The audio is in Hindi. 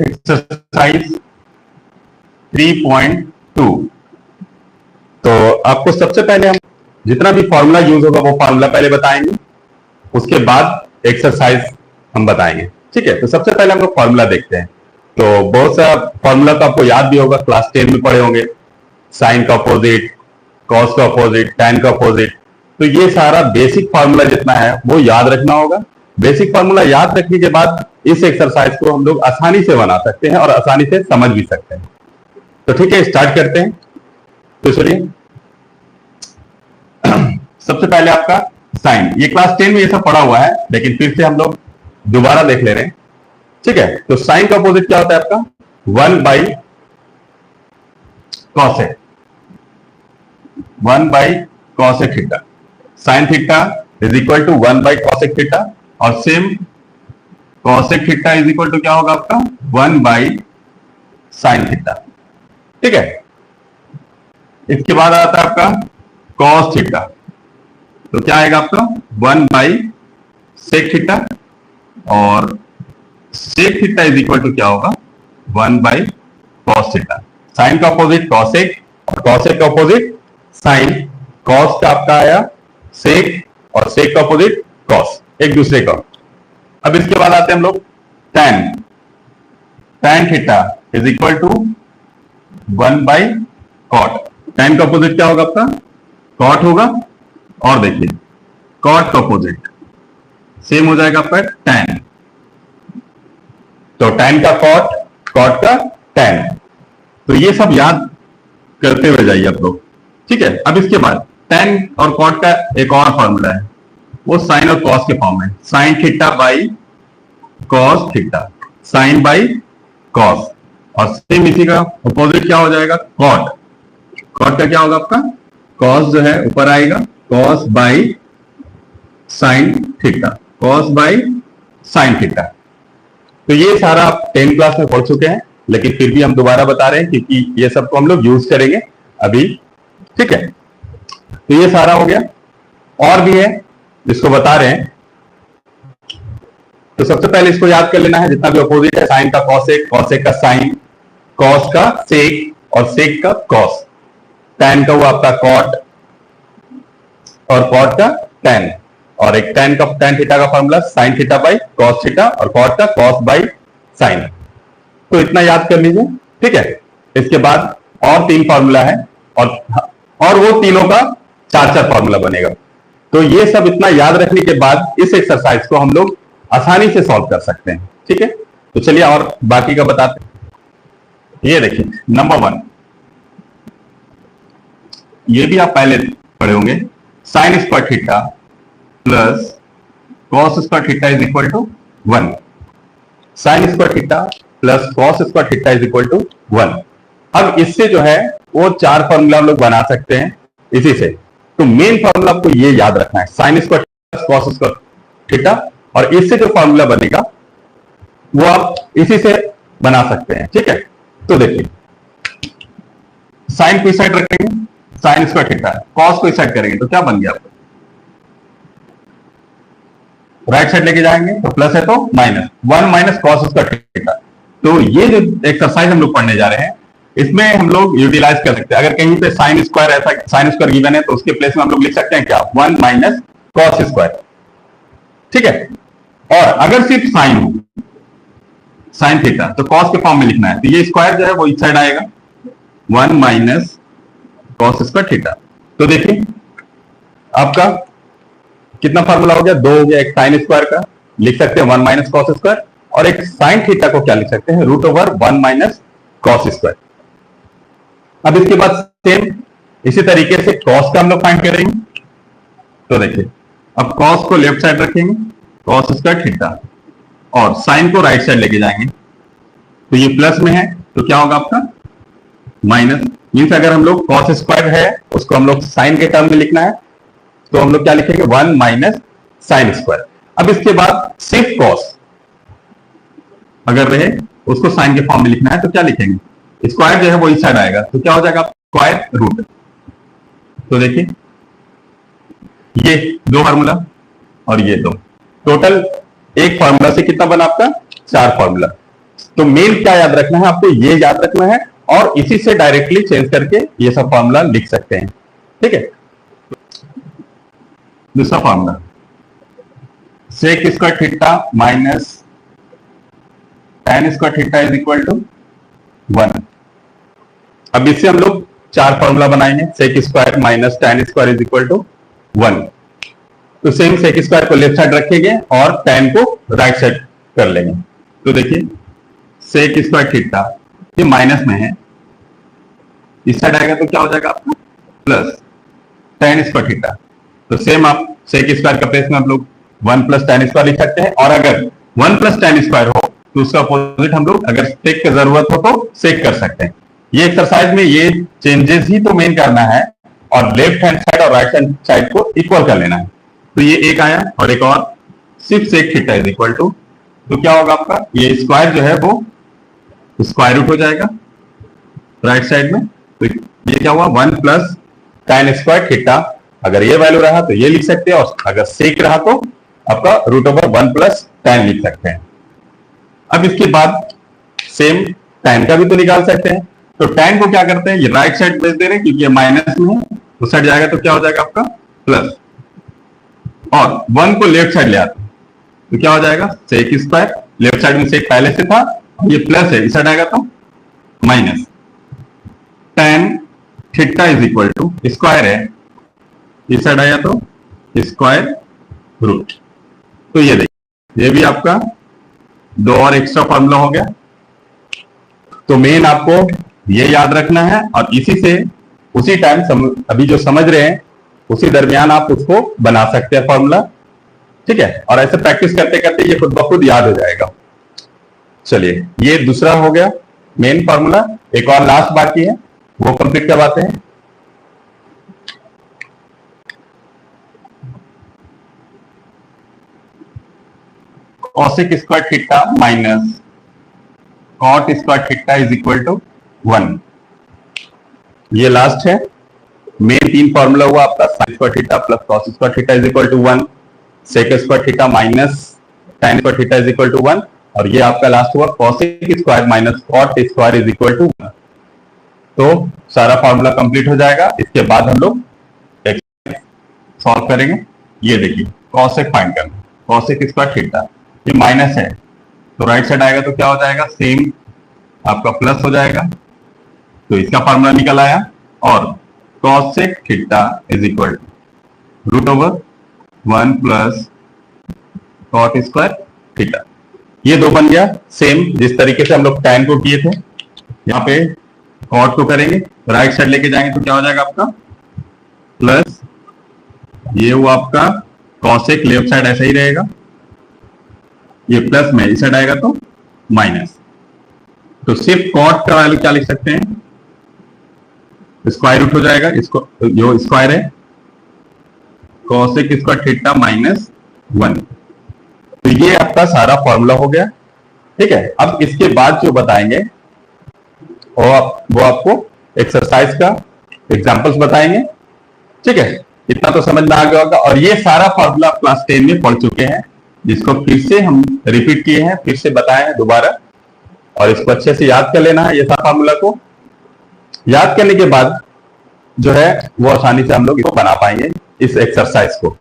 एक्सरसाइज 3.2। तो आपको सबसे पहले हम जितना भी फॉर्मूला यूज होगा वो फॉर्मूला पहले बताएंगे, उसके बाद एक्सरसाइज हम बताएंगे। ठीक है, तो सबसे पहले हम लोग फॉर्मूला देखते हैं। तो बहुत सा फॉर्मूला तो आपको याद भी होगा, क्लास 10 में पढ़े होंगे। साइन का अपोजिट, कॉस का अपोजिट, टैन का अपोजिट। तो ये सारा बेसिक फॉर्मूला जितना है वो याद रखना होगा। बेसिक फॉर्मूला याद रखने के बाद इस एक्सरसाइज को हम लोग आसानी से बना सकते हैं और आसानी से समझ भी सकते हैं। तो ठीक है, स्टार्ट करते हैं। तो चलिए, सबसे पहले आपका साइन, ये क्लास 10 में ये सब पढ़ा हुआ है, लेकिन फिर से हम लोग दोबारा देख ले रहे हैं। ठीक है, तो साइन का अपोजिट क्या होता है आपका? 1/cosec, 1/cosec theta. Sine theta is equal to 1/cosec theta, और same cosec theta is equal to क्या होगा आपका? 1/sin theta. ठीक है, इसके बाद आता है आपका cos थीटा। तो क्या आएगा आपका? 1/sec थीटा, और sec theta is equal to क्या होगा? 1/cos theta. साइन का अपोजिट cosec और cosec का अपोजिट साइन। cos का आपका आया sec और sec का अपोजिट cos, एक दूसरे का। अब इसके बाद आते हैं हम लोग tan। tan theta is equal to 1/cot। tan का अपोजिट क्या होगा आपका? cot होगा। और देखिए cot का अपोजिट सेम हो जाएगा आपका tan। तो tan का cot, cot का tan। तो ये सब याद करते हुए जाइए आप लोग। ठीक है, अब इसके बाद tan और cot का एक और फॉर्मूला है, वो साइन और cos के फॉर्म में। Sine theta by cos theta, sine by cos। और सेम इसी का अपोजिट क्या हो जाएगा? cot। cot का क्या होगा आपका? cos जो है ऊपर आएगा, cos by sine theta, cos by sine theta. तो ये सारा आप 10 क्लास में पढ़ चुके हैं, लेकिन फिर भी हम दोबारा बता रहे हैं क्योंकि ये सबको हम लोग यूज करेंगे अभी। ठीक है, तो ये सारा हो गया। और भी है जिसको बता रहे हैं, तो सबसे पहले इसको याद कर लेना है, जितना भी अपोजिट है। साइन का कॉसेक, कॉसेक का साइन, कॉस का सेक और सेक का कॉस, टैन का वो आपका कॉट और कॉट का टैन, और एक टैन का टैन थीटा का formula sine theta by cos theta, और कॉट का कॉस बाई साइन। तो इतना याद कर लीजिए। ठीक है, इसके बाद और 3 फॉर्मूला है, और वो तीनों का 4 फॉर्मूला बनेगा। तो ये सब इतना याद रखने के बाद इस एक्सरसाइज को हम लोग आसानी से सॉल्व कर सकते हैं। ठीक है, तो चलिए और बाकी का बताते हैं। ये देखिए, नंबर 1, ये भी आप पहले पढ़े होंगे। Sine square theta plus cos square theta is equal to 1। Sine square theta plus cos square theta is equal to 1। अब इससे जो है वो 4 फॉर्मूला हम लोग बना सकते हैं इसी से। तो मेन फॉर्मूला आपको ये याद रखना है, sine square plus cos square theta, और इससे जो फॉर्मूला बनेगा वो आप इसी से बना सकते हैं। ठीक है, तो देखिए, साइन को इस साइड रखेंगे, साइन स्क्वायर थीटा, कॉस को इस साइड करेंगे तो क्या बन गया आपको? राइट साइड लेके जाएंगे तो प्लस है तो minus, 1 minus cos square theta. तो ये जो एक्सरसाइज हम लोग पढ़ने जा रहे हैं, इसमें हम लोग यूटिलाइज कर सकते हैं। अगर कहीं पे साइन स्क्वायर ऐसा साइन स्क्वायर गिवन है तो उसके प्लेस में हम लोग लिख सकते हैं क्या? 1 माइनस कॉस स्क्वायर। ठीक है, और अगर सिर्फ साइन हो, साइन थीटा, तो कॉस के फॉर्म में लिखना है। तो ये स्क्वायर जो है वो इस साइड आएगा, 1 माइनस कॉस स्क्वायर थीटा। तो देखिए आपका कितना फॉर्मूला हो गया? 2 हो गया। एक साइन स्क्वायर का लिख सकते हैं 1 माइनस कॉस स्क्वायर, और एक साइन थीटा को क्या लिख सकते हैं? √1 माइनस कॉस स्क्वायर। अब इसके बाद सेम इसी तरीके से कॉस का हम लोग फाइंड करेंगे। तो देखिए, अब कॉस को लेफ्ट साइड रखेंगे, कॉस स्क्वायर थीटा, और साइन को राइट साइड लेके जाएंगे। तो ये प्लस में है तो क्या होगा आपका? माइनस। मीन्स अगर हम लोग कॉस स्क्वायर है उसको हम लोग साइन के टर्म में लिखना है, तो हम लोग क्या लिखेंगे? 1 माइनस साइन स्क्वायर। अब इसके बाद सिर्फ कॉस अगर रहे उसको साइन के फॉर्म में लिखना है तो क्या लिखेंगे? स्क्वायर जो है वो इस साइड आएगा, तो क्या हो जाएगा? Square root. तो देखिए, ये 2 फार्मूला और ये 2, टोटल एक फार्मूला से कितना बना आपका? 4 फार्मूला। तो मेन क्या याद रखना है आपको, ये याद रखना है और इसी से डायरेक्टली चेंज करके ये सब फॉर्मूला लिख सकते हैं। ठीक है, दूसरा formula sec square theta minus tan square theta is equal to 1। अब इससे हम लोग 4 फॉर्मूला बनाएंगे। Sec square minus tan square is equal to 1। तो सेम सेक स्क्वायर को लेफ्ट साइड रखेंगे और tan को राइट साइड कर लेंगे। तो देखिए सेक स्क्वायर थीटा ये माइनस में है, इस साइड आएगा तो क्या हो जाएगा आपका प्लस tan स्क्वायर थीटा। तो सेम आप सेक स्क्वायर का प्लेस में आप लोग 1 प्लस tan स्क्वायर लिख सकते हैं, और अगर 1 प्लस tan स्क्वायर हो तो उसका अपोजिट हम लोग अगर सेक की जरूरत हो तो सेक कर सकते हैं। ये एक्सरसाइज में ये चेंजेस ही तो मेन करना है और लेफ्ट हैंड साइड और राइट हैंड साइड को इक्वल कर लेना है। तो ये एक आया और एक और सिर्फ sec theta is equal to, तो क्या होगा आपका ये स्क्वायर जो है वो स्क्वायर रूट हो जाएगा राइट साइड में। तो ये क्या हुआ 1 प्लस tan स्क्वायर थीटा, अगर ये वैल्यू रहा तो ये लिख सकते हैं और अगर सेक रहा तो आपका रूट ओवर 1 प्लस tan लिख सकते हैं। अब इसके बाद सेम tan का भी तो निकाल सकते हैं। तो tan को क्या करते हैं, ये राइट साइड भेज दे रहे हैं क्योंकि ये माइनस में है, उस साइड जाएगा तो क्या हो जाएगा आपका प्लस, और 1 को लेफ्ट साइड ले आते हैं तो क्या हो जाएगा सेक स्क्वायर, लेफ्ट साइड में सेक पहले से था, ये प्लस है, इस साइड आएगा तो minus tan theta is equal to square है, इस साइड आया तो स्क्वायर रूट। तो ये देखिए ये भी आपका 2 और एक्स्ट्रा फॉर्मूला हो गया। तो मेन आपको ये याद रखना है और इसी से उसी टाइम अभी जो समझ रहे हैं उसी दरमियान आप उसको बना सकते हैं फॉर्मूला। ठीक है, और ऐसे प्रैक्टिस करते करते ये खुद ब खुद याद हो जाएगा। चलिए ये दूसरा हो गया मेन फॉर्मूला, एक और लास्ट बाकी है वो कंप्लीट करवाते हैं। Cosec square theta minus cot square theta is equal to 1। ये लास्ट है। मेन 3 फॉर्मूला हुआ आपका sine square theta plus cos square theta is equal to 1, sec square theta minus tan square theta is equal to 1, और ये आपका लास्ट हुआ cosec square minus cot square is equal to 1। तो सारा फॉर्मूला कंप्लीट हो जाएगा। इसके बाद हम लोग सॉल्व करेंगे। ये देखिए कॉसेक फाइंड करना, कॉसेक स्क्वायर थीटा ये माइनस है तो राइट साइड आएगा तो क्या हो जाएगा सेम आपका प्लस हो जाएगा, तो इसका फॉर्मूला निकल आया, और cosec theta is equal to root over 1 plus cot square theta. ये 2 बन गया सेम जिस तरीके से हम लोग tan को किए थे, यहाँ पे कॉट को करेंगे राइट साइड लेके जाएंगे तो क्या हो जाएगा आपका प्लस, ये हुआ आपका कॉसेक, लेफ्ट साइड ऐसा ही रहेगा, ये प्लस में इस साइड आएगा तो माइनस। तो सिर्फ कॉट का वैल्यू क्या लिख सकते हैं, स्क्वायर रूट हो जाएगा, इसको जो स्क्वायर है कॉसेक स्क्वायर थीटा माइनस 1। तो ये आपका सारा फॉर्मूला हो गया। ठीक है, अब इसके बाद जो बताएंगे वो आपको एक्सरसाइज का एग्जांपल्स बताएंगे। ठीक है, इतना तो समझ में आ गया होगा। और ये सारा फॉर्मूला क्लास 10 में पढ़ चुके हैं, जिसको फिर से हम रिपीट किए हैं, फिर से बताए हैं दोबारा, और इसको अच्छे से याद कर लेना है। ये सारा फॉर्मूला को याद करने के बाद जो है वो आसानी से हम लोग इसको बना पाएंगे इस एक्सरसाइज को।